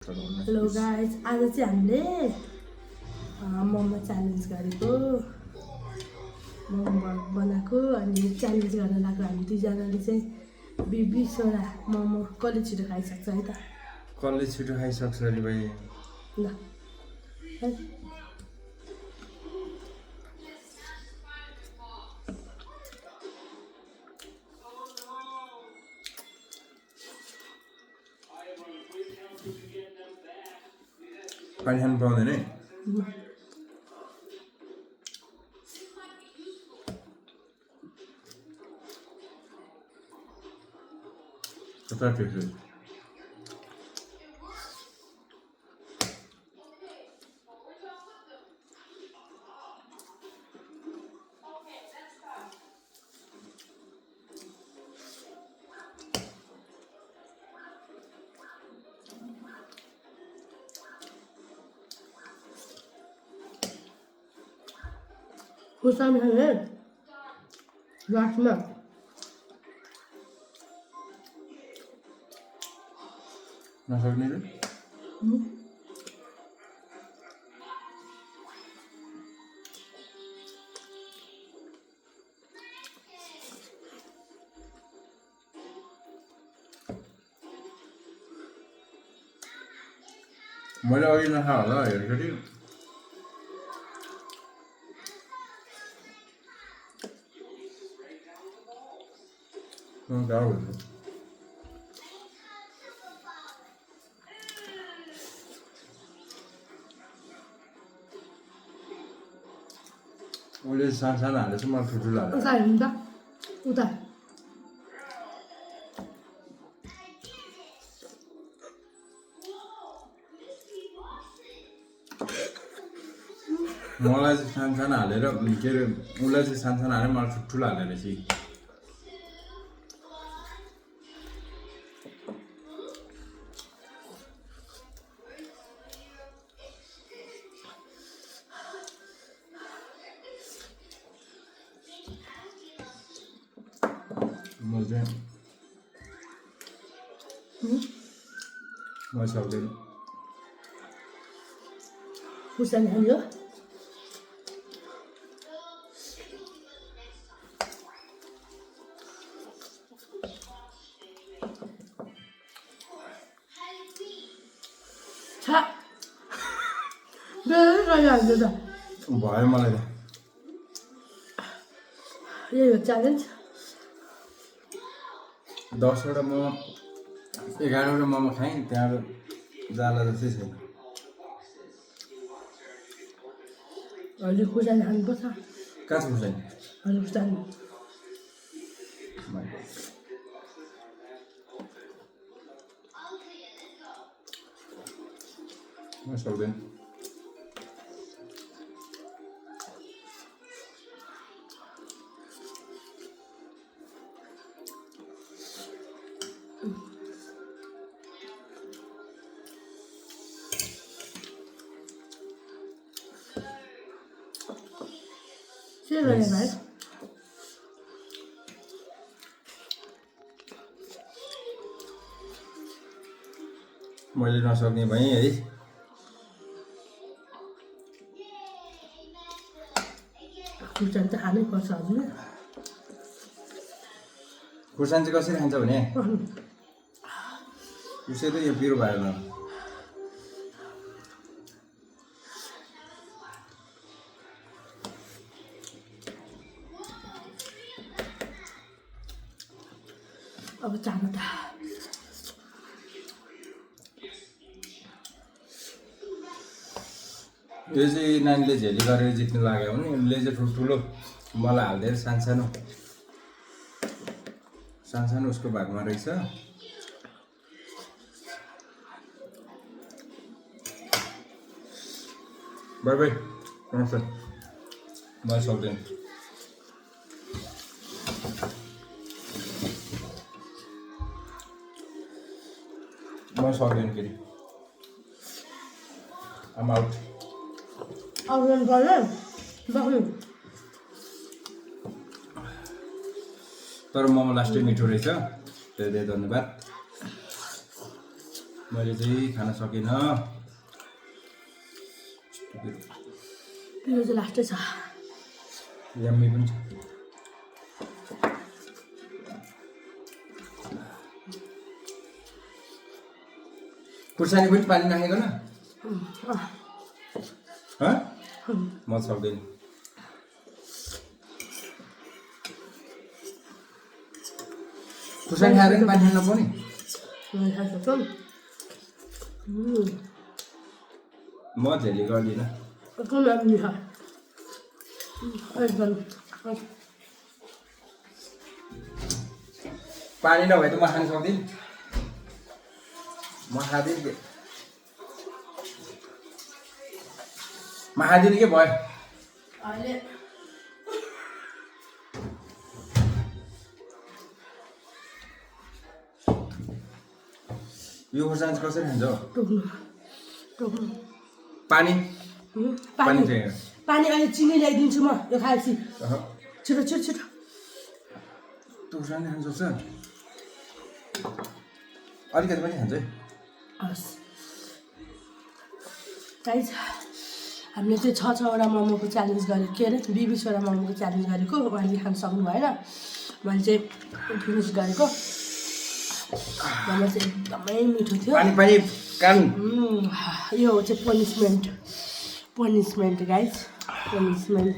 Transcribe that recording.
Hello guys, आज चाहिँ हामीले मोमो च्यालेन्ज गरेको मोमो बनाएको अनि च्यालेन्ज गर्न लाग्यो हामी दुईजनाले चाहिँ 20-20वटा मोमो कसले छिटो खाइसक्छ है त कसले छिटो खाइसक्छ अरे भाइ ल है पानी खानु पाउँदैन है कता टेक्यो खुर्सानी खाने लास्टमा नसक्ने र मैले अघि नखा होला हेर्दाखेरि गाह्रो हुन्छ उसले सानो सानो हालेछ मलाई ठुल्ठुलो हाल्छ उता हेर्नु त उता मलाई चाहिँ सानो सानो हालेर के अरे उसलाई चाहिँ सानो सानो हालेर मलाई ठुल्ठुलो हालेर चाहिँ म चाहिँ म सक्दैन खुर्सानी खाने हो छा बेरै गरिहाल्छ त भयो मलाई त यही हो च्यालेन्ज 10वटा मोमो 11वटा मोमो खाएँ त्यहाँबाट जाला जस्तै छैन अहिले खुर्सानी खानुपर्छ कहाँ छ छैन अहिले खुर्सानी म सक्दैन के गर्ने भाइ मैले नसक्ने भएँ है खुर्सानी त खानै पर्छ हजुर खुर्सानी चाहिँ कसरी खान्छ भने उसै त यो पिरो भएन अब चाहनु त यो चाहिँ नानीले झेली गरेर जित्नु लाग्यो भने उसले चाहिँ ठुल्ठुलो मलाई हालिदिएर सानो सानो उसको भागमा रहेछ बाई बाई नमस्ते म सक्दैन म सक्दैन फेरि आम आउट आउनु गऱ्यो बस्नु तर मोमो लास्टै मिठो रहेछ धेरै धेरै धन्यवाद मैले चाहिँ खान सकिनँ। पिरो चाहिँ लास्टै छ। यम्मी पनि छ। खुर्सानी पनि पानी राखेको न? म सक्दैन। खुर्सानी खाएर पनि पानी खान नपाउने? म झेली गर्दिनँ। पानी नभए त म खान सक्दिनँ। म खाँदिनँ के भयो? यो खुर्सानी चाहिँ कसरी खान्छ? पानी चाहियो। पानी अहिले चिनी ल्याइदिन्छु म यो खाएपछि। छिटो छिटो छिटो। खुर्सानी खान सक्छ? अलिकति पनि खान्छ है। हस् गाइस, हामीले चाहिँ 6-6वटा मोमोको च्यालेन्ज गरेको, के अरे 20-20वटा मोमोको च्यालेन्ज गरेको। उहाँले खान सक्नु भएन, मैले चाहिँ फिनिस गरेको। मोमो चाहिँ एकदमै मिठो थियो। यो चाहिँ पनिसमेन्ट गाइस, पनिसमेन्ट।